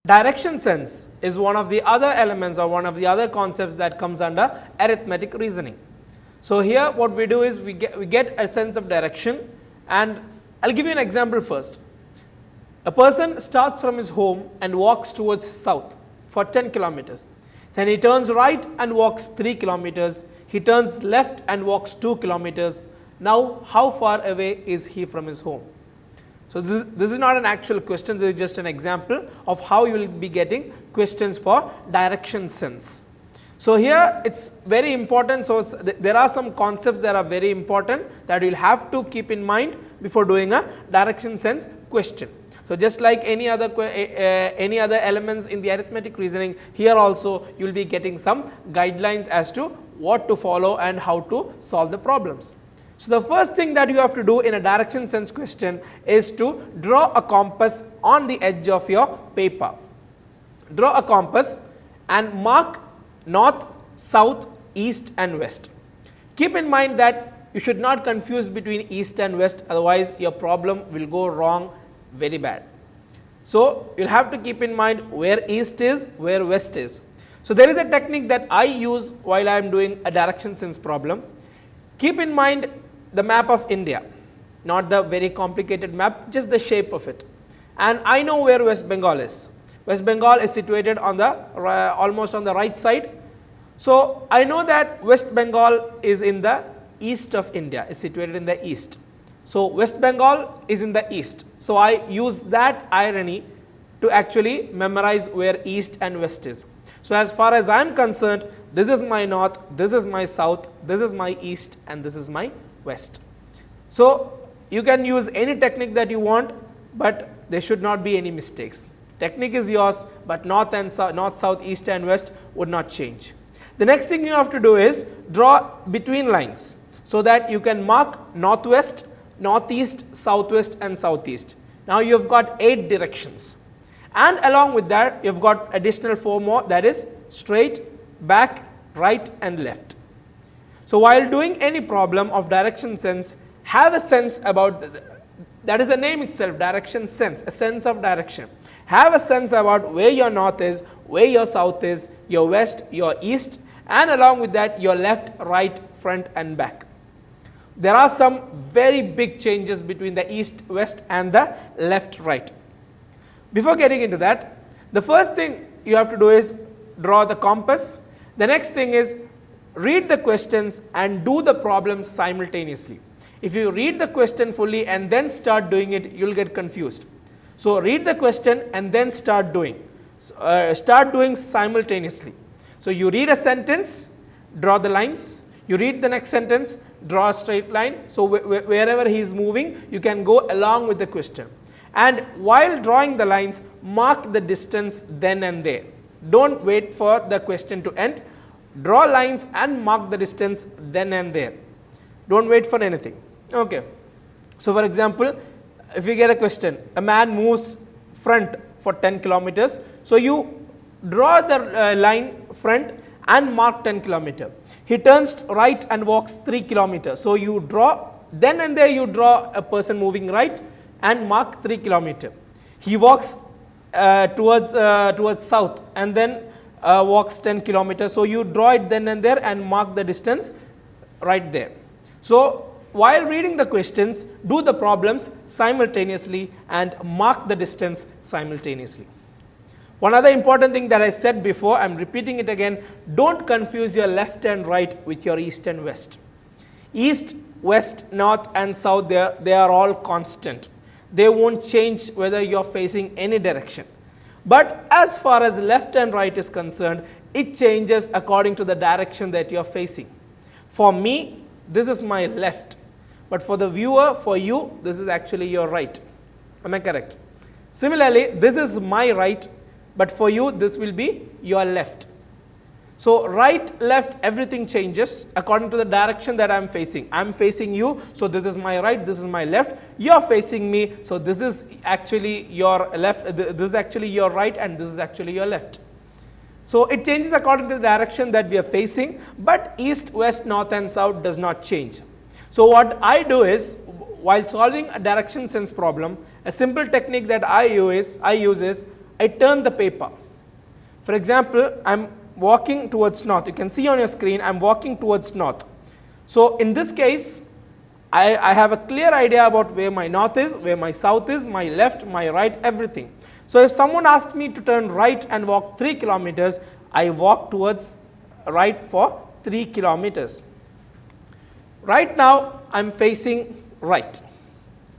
Direction sense is one of the other elements or one of the other concepts that comes under arithmetic reasoning. So, here what we do is we get a sense of direction, and I will give you an example first. A person starts from his home and walks towards south for 10 kilometers. Then he turns right and walks 3 kilometers. He turns left and walks 2 kilometers. Now, how far away is he from his home? So, this is not an actual question, this is just an example of how you will be getting questions for direction sense. So, here it is very important. So, there are some concepts that are very important that you will have to keep in mind before doing a direction sense question. So, just like any other elements in the arithmetic reasoning, here also you will be getting some guidelines as to what to follow and how to solve the problems. So, the first thing that you have to do in a direction sense question is to draw a compass on the edge of your paper. Draw a compass and mark north, south, east and west. Keep in mind that you should not confuse between east and west, otherwise your problem will go wrong very bad. So, you will have to keep in mind where east is, where west is. So, there is a technique that I use while I am doing a direction sense problem. Keep in mind the map of India, not the very complicated map, just the shape of it, and I know where West Bengal is. West Bengal is situated on the almost on the right side. So, I know that West Bengal is in the east of India, is situated in the east. So, West Bengal is in the east. So, I use that irony to actually memorize where east and west is. So, as far as I am concerned, this is my north, this is my south, this is my east and this is my west. So, you can use any technique that you want, but there should not be any mistakes. Technique is yours, but north, south, east and west would not change. The next thing you have to do is draw between lines, so that you can mark northwest, northeast, southwest and southeast. Now, you have got 8 directions, and along with that you have got additional 4 more, that is straight, back, right and left. So, while doing any problem of direction sense, have a sense about that is the name itself, direction sense, a sense of direction. Have a sense about where your north is, where your south is, your west, your east, and along with that your left, right, front and back. There are some very big changes between the east, west and the left, right. Before getting into that, the first thing you have to do is draw the compass. The next thing is read the questions and do the problems simultaneously. If you read the question fully and then start doing it, you will get confused. So, read the question and then start doing simultaneously. So, you read a sentence, draw the lines, you read the next sentence, draw a straight line. So, wherever he is moving, you can go along with the question, and while drawing the lines, mark the distance then and there. Do not wait for the question to end, draw lines and mark the distance then and there. Do not wait for anything. Okay. So, for example, if you get a question, a man moves front for 10 kilometers. So, you draw the line front and mark 10 kilometer. He turns right and walks 3 kilometers. So, you draw then and there you draw a person moving right and mark 3 kilometer. He walks towards south and then walks 10 kilometers. So, you draw it then and there and mark the distance right there. So, while reading the questions, do the problems simultaneously and mark the distance simultaneously. One other important thing that I said before, I am repeating it again, do not confuse your left and right with your east and west. East, west, north and south, they are all constant. They will not change whether you are facing any direction. But as far as left and right is concerned, it changes according to the direction that you are facing. For me, this is my left, but for the viewer, for you, this is actually your right. Am I correct? Similarly, this is my right, but for you, this will be your left. So, right, left, everything changes according to the direction that I am facing. I am facing you, so this is my right, this is my left. You are facing me, so this is actually your left, this is actually your right and this is actually your left. So, it changes according to the direction that we are facing, but east, west, north and south does not change. So, what I do is, while solving a direction sense problem, a simple technique that I use is, I turn the paper. For example, I am walking towards north. You can see on your screen I am walking towards north. So, in this case, I have a clear idea about where my north is, where my south is, my left, my right, everything. So, if someone asked me to turn right and walk 3 kilometers, I walk towards right for 3 kilometers. Right now, I am facing right,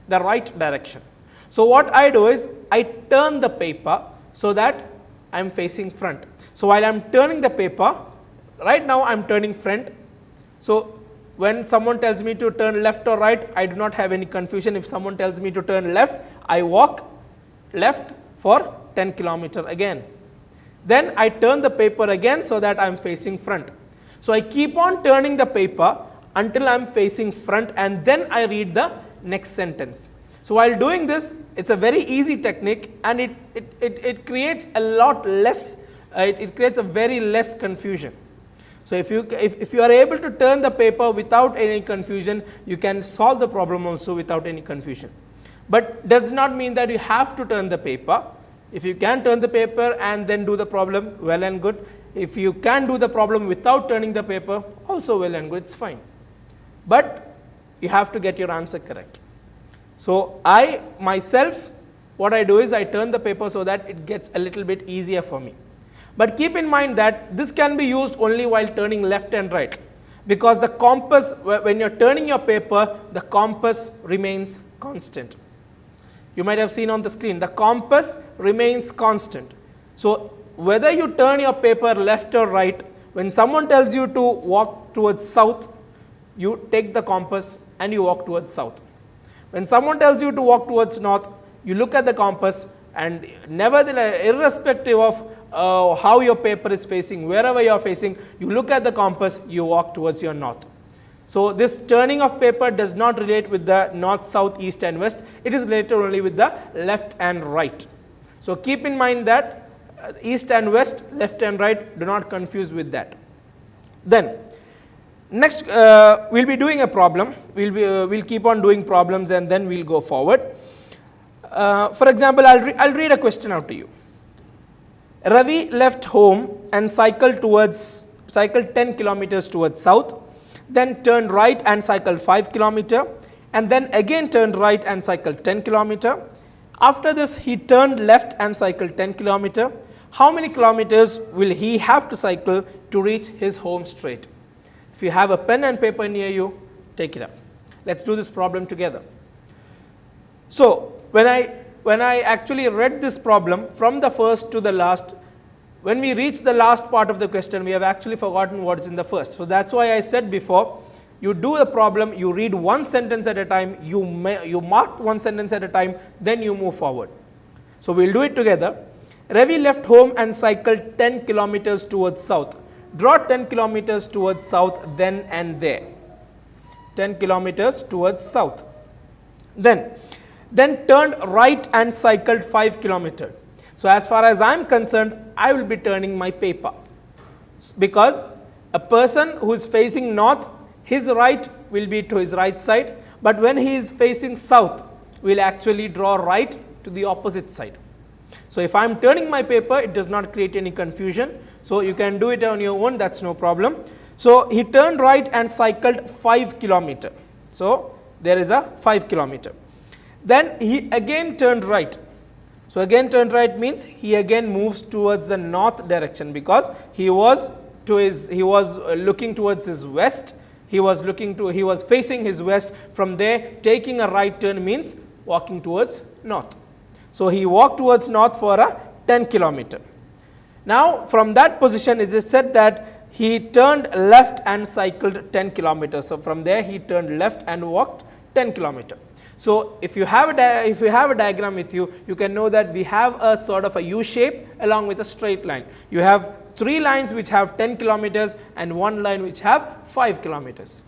the right direction. So, what I do is I turn the paper so that I am facing front. So, while I am turning the paper, right now I am turning front. So, when someone tells me to turn left or right, I do not have any confusion. If someone tells me to turn left, I walk left for 10 kilometers again. Then I turn the paper again so that I am facing front. So, I keep on turning the paper until I am facing front, and then I read the next sentence. So, while doing this, it is a very easy technique, and it creates a lot less, it creates a very less confusion. So, if you are able to turn the paper without any confusion, you can solve the problem also without any confusion. But does not mean that you have to turn the paper. If you can turn the paper and then do the problem, well and good. If you can do the problem without turning the paper, also well and good, it is fine. But you have to get your answer correct. So, I myself, what I do is I turn the paper so that it gets a little bit easier for me. But keep in mind that this can be used only while turning left and right, because the compass, when you are turning your paper, the compass remains constant. You might have seen on the screen, the compass remains constant. So, whether you turn your paper left or right, when someone tells you to walk towards south, you take the compass and you walk towards south. When someone tells you to walk towards north, you look at the compass, and nevertheless, irrespective of how your paper is facing, wherever you are facing, you look at the compass, you walk towards your north. So, this turning of paper does not relate with the north, south, east and west, it is related only with the left and right. So, keep in mind that east and west, left and right, do not confuse with that. Then, next we will be doing a problem, we will keep on doing problems and then we will go forward. For example, I will read a question out to you. Ravi left home and cycled 10 kilometers towards south, then turned right and cycled 5 kilometers, and then again turned right and cycled 10 kilometers. After this, he turned left and cycled 10 kilometers. How many kilometers will he have to cycle to reach his home straight? If you have a pen and paper near you, take it up. Let us do this problem together. So, when I actually read this problem from the first to the last, when we reach the last part of the question, we have actually forgotten what is in the first. So, that is why I said before, you do the problem, you read one sentence at a time, you mark one sentence at a time, then you move forward. So, we will do it together. Ravi left home and cycled 10 kilometers towards south. Draw 10 kilometers towards south then and there. 10 kilometers towards south. Then turned right and cycled 5 kilometers. So, as far as I am concerned, I will be turning my paper, because a person who is facing north, his right will be to his right side, but when he is facing south, we will actually draw right to the opposite side. So, if I am turning my paper, it does not create any confusion. So, you can do it on your own, that is no problem. So, he turned right and cycled 5 kilometers. So, there is a 5 kilometer. Then he again turned right. So, again turned right means he again moves towards the north direction, because he was looking towards his west. He was facing his west. From there, taking a right turn means walking towards north. So, he walked towards north for a 10 kilometer. Now, from that position, it is said that he turned left and cycled 10 kilometers. So, from there he turned left and walked 10 kilometers. So, if you have a diagram with you, you can know that we have a sort of a U shape along with a straight line. You have 3 lines which have 10 kilometers and 1 line which have 5 kilometers.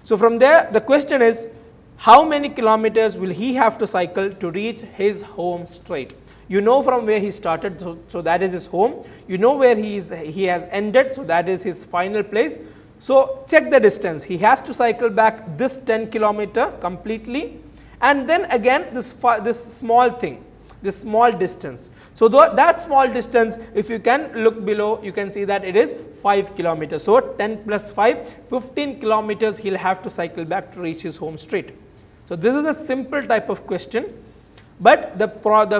So, from there the question is, how many kilometers will he have to cycle to reach his home straight? You know from where he started, so that is his home. You know where he has ended, so that is his final place. So, check the distance. He has to cycle back this 10 kilometer completely, and then again this small thing. this small distance. So, that small distance, if you can look below, you can see that it is 5 kilometers. So, 10 plus 5, 15 kilometers he will have to cycle back to reach his home straight. So, this is a simple type of question, but the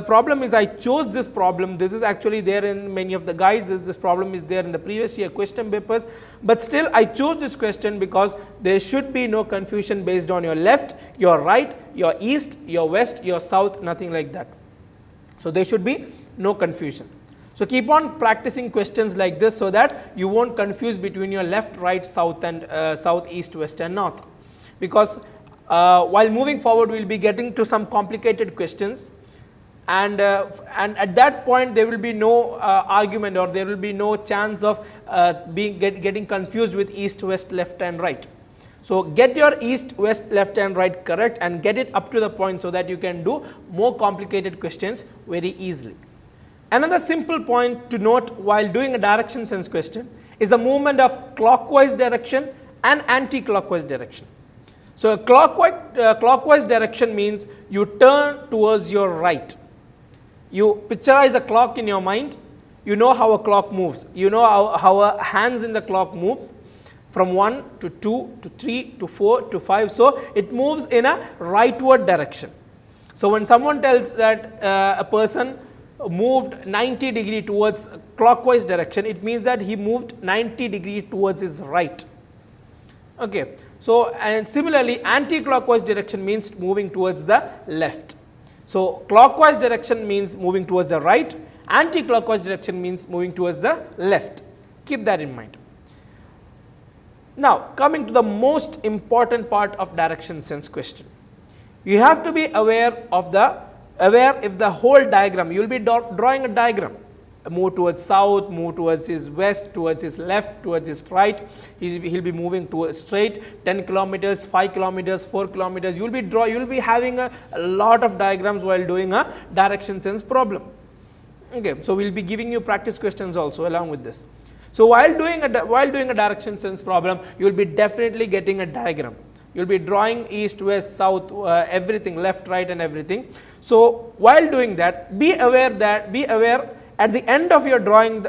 problem is I chose this problem. This is actually there in many of the guides. This problem is there in the previous year question papers, but still I chose this question because there should be no confusion based on your left, your right, your east, your west, your south, nothing like that. So, there should be no confusion. So, keep on practicing questions like this so that you won't confuse between your left, right, south and south, east, west and north, because while moving forward we will be getting to some complicated questions, and at that point there will be no argument, or there will be no chance of getting confused with east, west, left and right. So, get your east, west, left and right correct and get it up to the point so that you can do more complicated questions very easily. Another simple point to note while doing a direction sense question is the movement of clockwise direction and anti-clockwise direction. So, clockwise direction means you turn towards your right. You picturize a clock in your mind, you know how a clock moves, you know how hands in the clock move from 1 to 2 to 3 to 4 to 5. So, it moves in a rightward direction. So, when someone tells that a person moved 90 degree towards clockwise direction, it means that he moved 90 degree towards his right. Okay. So, and similarly anti-clockwise direction means moving towards the left. So, clockwise direction means moving towards the right, anti-clockwise direction means moving towards the left. Keep that in mind. Now, coming to the most important part of direction sense question. You have to be aware if the whole diagram, you will be drawing a diagram. Move towards south, move towards his west, towards his left, towards his right, he will be moving towards straight, 10 kilometers, 5 kilometers, 4 kilometers, you will be having a lot of diagrams while doing a direction sense problem. Okay. So, we will be giving you practice questions also along with this. So, while doing a direction sense problem, you will be definitely getting a diagram. You will be drawing east, west, south, everything, left, right and everything. So, while doing that, be aware at the end of your drawing,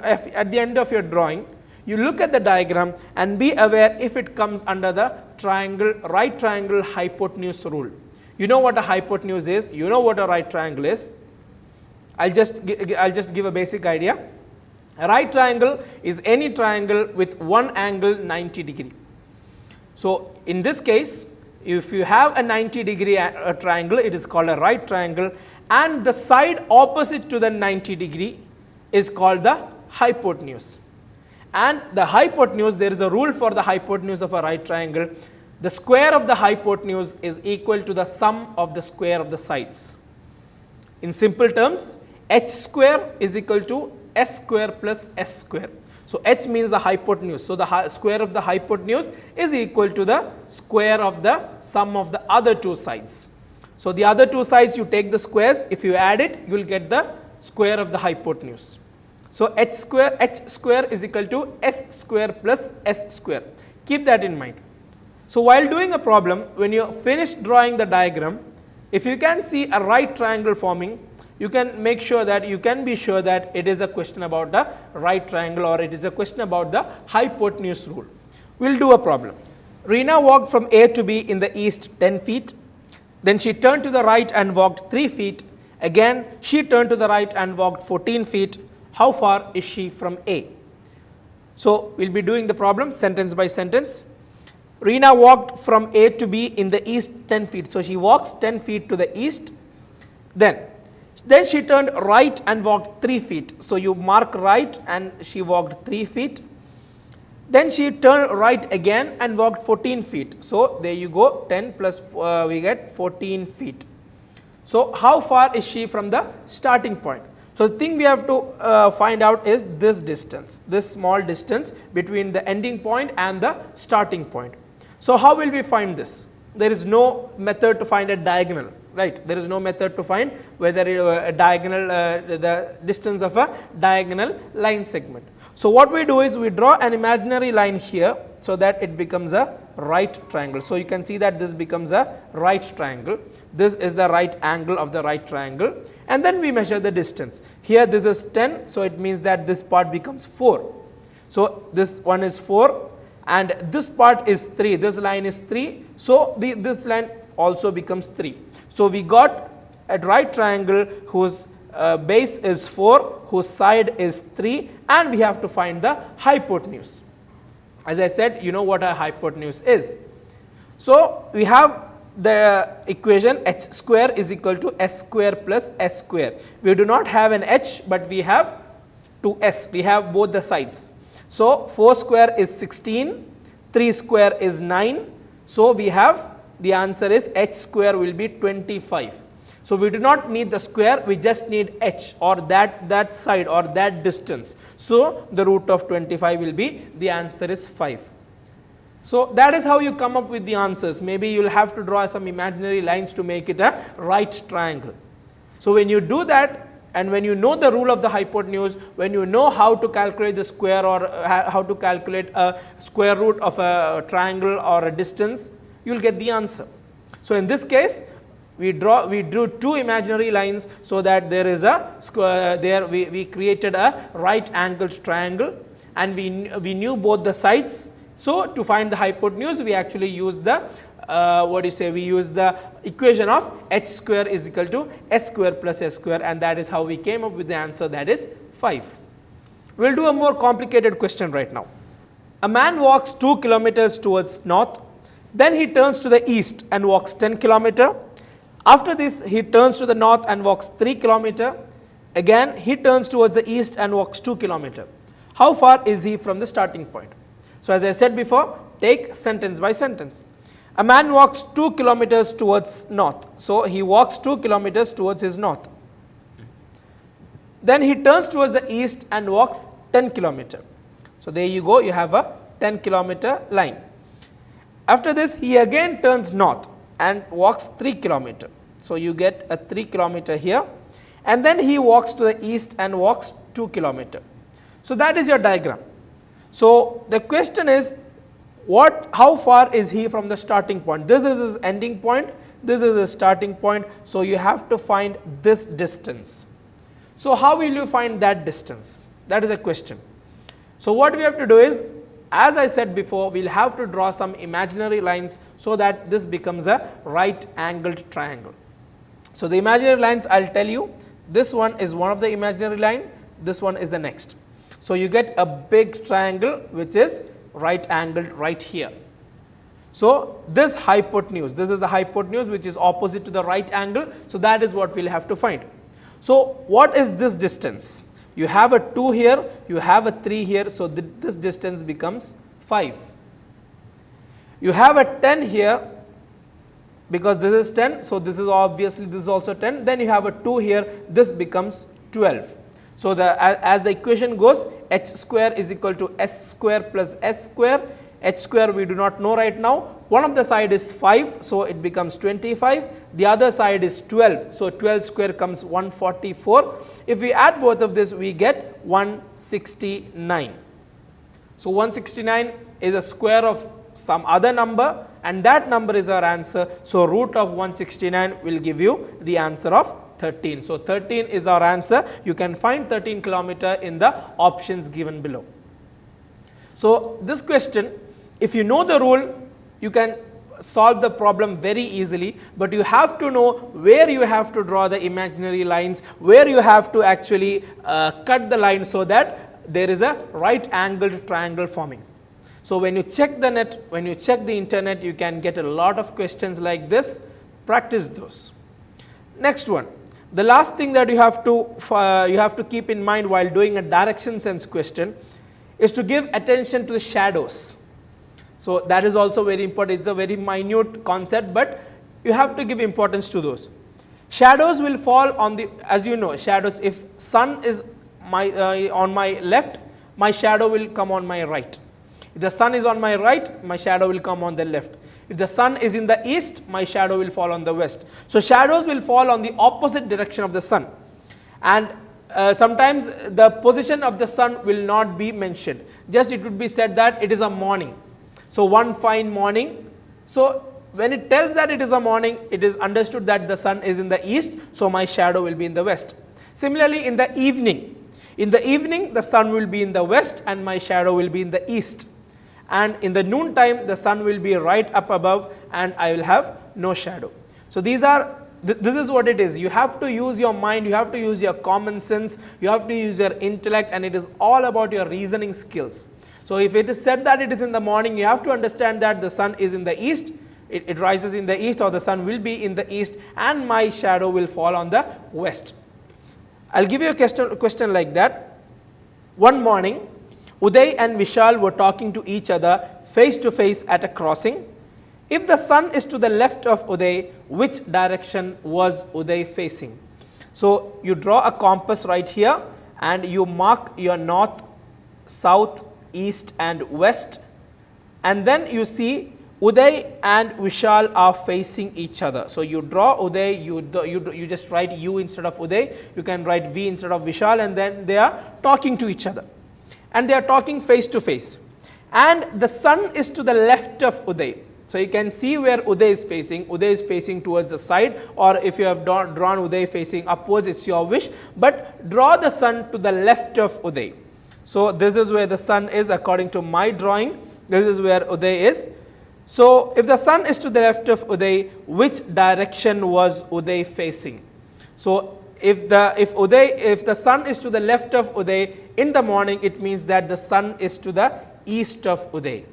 you look at the diagram and be aware if it comes under the right triangle hypotenuse rule. You know what a hypotenuse is, you know what a right triangle is. I'll just give a basic idea. A right triangle is any triangle with one angle 90 degree. So, in this case, if you have a 90 degree triangle, it is called a right triangle, and the side opposite to the 90 degree is called the hypotenuse. And the hypotenuse, there is a rule for the hypotenuse of a right triangle. The square of the hypotenuse is equal to the sum of the square of the sides. In simple terms, h square is equal to s square plus s square. So, h means the hypotenuse. So, the square of the hypotenuse is equal to the square of the sum of the other two sides. So, the other two sides you take the squares, if you add it, you will get the square of the hypotenuse. So, h square is equal to s square plus s square. Keep that in mind. So, while doing a problem, when you finish drawing the diagram, if you can see a right triangle forming, you can be sure that it is a question about the right triangle, or it is a question about the hypotenuse rule. We will do a problem. Reena walked from A to B in the east 10 feet. Then she turned to the right and walked 3 feet. Again, she turned to the right and walked 14 feet. How far is she from A? So, we will be doing the problem sentence by sentence. Reena walked from A to B in the east 10 feet. So, she walks 10 feet to the east. Then she turned right and walked 3 feet. So, you mark right and she walked 3 feet. Then she turned right again and walked 14 feet. So, there you go, 10 plus we get 14 feet. So, how far is she from the starting point? So, the thing we have to find out is this distance, this small distance between the ending point and the starting point. So, how will we find this? There is no method to find a diagonal, right? There is no method to find whether a diagonal, the distance of a diagonal line segment. So, what we do is we draw an imaginary line here so that it becomes a right triangle. So, you can see that this becomes a right triangle. This is the right angle of the right triangle, and then we measure the distance. Here this is 10, so it means that this part becomes 4. So this one is 4 and this part is 3, this line is 3, so this line also becomes 3. So we got a right triangle whose base is 4, whose side is 3, and we have to find the hypotenuse. As I said, you know what a hypotenuse is. So we have the equation h square is equal to s square plus s square. We do not have an h, but we have 2s, we have both the sides. So 4 square is 16, 3 square is 9, so we have the answer is h square will be 25. So we do not need the square, we just need h or that side or that distance. So the root of 25 will be, the answer is 5. So that is how you come up with the answers. Maybe you will have to draw some imaginary lines to make it a right triangle. So when you do that, and when you know the rule of the hypotenuse, when you know how to calculate the square or how to calculate a square root of a triangle or a distance, you will get the answer. So in this case, we drew two imaginary lines, so that there is a square there, we created a right angled triangle, and we knew both the sides. So to find the hypotenuse, we actually use the we use the equation of h square is equal to s square plus s square, and that is how we came up with the answer, that is 5. We will do a more complicated question right now. A man walks 2 kilometers towards north, then he turns to the east and walks 10 kilometers. After this, he turns to the north and walks 3 kilometers. Again, he turns towards the east and walks 2 kilometers. How far is he from the starting point? So as I said before, take sentence by sentence. A man walks 2 kilometers towards north. So he walks 2 kilometers towards his north. Then he turns towards the east and walks 10 kilometers. So there you go, you have a 10 kilometer line. After this, he again turns north and walks 3 kilometers. So you get a 3 kilometer here, and then he walks to the east and walks 2 kilometers. So that is your diagram. So the question is, how far is he from the starting point? This is his ending point, this is his starting point, so you have to find this distance. So how will you find that distance? That is a question. So what we have to do is, as I said before, we will have to draw some imaginary lines so that this becomes a right angled triangle. So the imaginary lines, I will tell you, this one is one of the imaginary line, this one is the next. So you get a big triangle which is right angled right here. So this hypotenuse, this is the hypotenuse which is opposite to the right angle, so that is what we will have to find. So what is this distance? You have a 2 here, you have a 3 here, so this distance becomes 5. You have a 10 here, because this is 10, so this is obviously, this is also 10, then you have a 2 here, this becomes 12. So as the equation goes, h square is equal to s square plus s square. H square we do not know right now. One of the side is 5, so it becomes 25. The other side is 12, so 12 square comes 144. If we add both of this, we get 169. So 169 is a square of some other number, and that number is our answer. So root of 169 will give you the answer of 13. So 13 is our answer. You can find 13 kilometer in the options given below. So this question, if you know the rule, you can solve the problem very easily, but you have to know where you have to draw the imaginary lines, where you have to actually cut the line so that there is a right angled triangle forming. So when you check the net, when you check the internet, you can get a lot of questions like this. Practice those. Next one. The last thing that you have to keep in mind while doing a direction sense question is to give attention to the shadows. So that is also very important. It's a very minute concept, but you have to give importance to those. Shadows will fall on the, as you know, shadows, if sun is on my left, my shadow will come on my right. If the sun is on my right, my shadow will come on the left. If the sun is in the east, my shadow will fall on the west. So shadows will fall on the opposite direction of the sun, and sometimes the position of the sun will not be mentioned. Just it would be said that it is a morning. So one fine morning. So when it tells that it is a morning, it is understood that the sun is in the east, so my shadow will be in the west. Similarly, in the evening, the sun will be in the west and my shadow will be in the east. And in the noon time, the sun will be right up above and I will have no shadow. So these are, this is what it is. You have to use your mind, you have to use your common sense, you have to use your intellect, and it is all about your reasoning skills. So if it is said that it is in the morning, you have to understand that the sun is in the east, it rises in the east, or the sun will be in the east and my shadow will fall on the west. I will give you a question like that. One morning, Uday and Vishal were talking to each other face to face at a crossing. If the sun is to the left of Uday, which direction was Uday facing? So you draw a compass right here and you mark your north, south, east and west, and then you see Uday and Vishal are facing each other. So you draw Uday, you just write U instead of Uday, you can write V instead of Vishal, and then they are talking to each other. And they are talking face to face. And the sun is to the left of Uday. So you can see where Uday is facing. Uday is facing towards the side, or if you have drawn Uday facing upwards, it's your wish. But draw the sun to the left of Uday. So this is where the sun is according to my drawing. This is where Uday is. So if the sun is to the left of Uday, which direction was Uday facing? So if the sun is to the left of Uday in the morning, it means that the sun is to the east of Uday.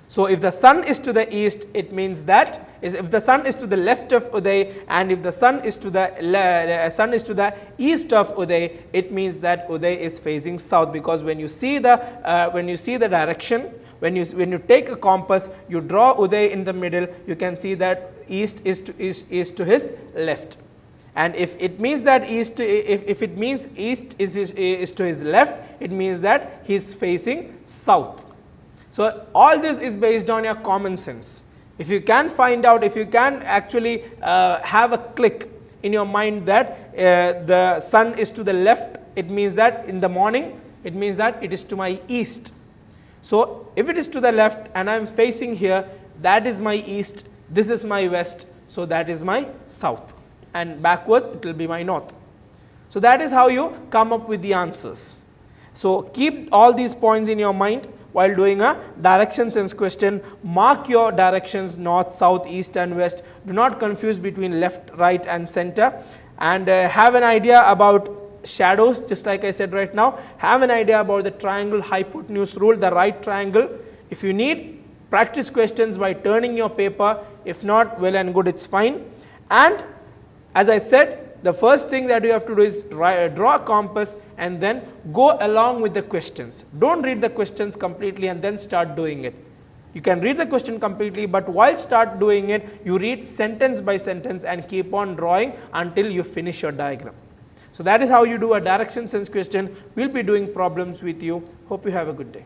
So if the sun is to the east, it means that if the sun is to the left of Uday, and if the sun is to the east of Uday, it means that Uday is facing south, because when you see the direction, when you take a compass, you draw Uday in the middle, you can see that east is to his left. And if it means that east, if it means east is to his left, it means that he is facing south. So all this is based on your common sense. If you can find out, if you can actually have a click in your mind that the sun is to the left, it means that in the morning, it means that it is to my east. So if it is to the left and I am facing here, that is my east, this is my west, so that is my south. And backwards it will be my north. So that is how you come up with the answers. So keep all these points in your mind while doing a direction sense question. Mark your directions north, south, east and west. Do not confuse between left, right and center, and have an idea about shadows, just like I said right now. Have an idea about the triangle hypotenuse rule, the right triangle. If you need, practice questions by turning your paper. If not, well and good, it's fine. And as I said, the first thing that you have to do is draw a compass and then go along with the questions. Don't read the questions completely and then start doing it. You can read the question completely, but while start doing it, you read sentence by sentence and keep on drawing until you finish your diagram. So that is how you do a direction sense question. We'll be doing problems with you. Hope you have a good day.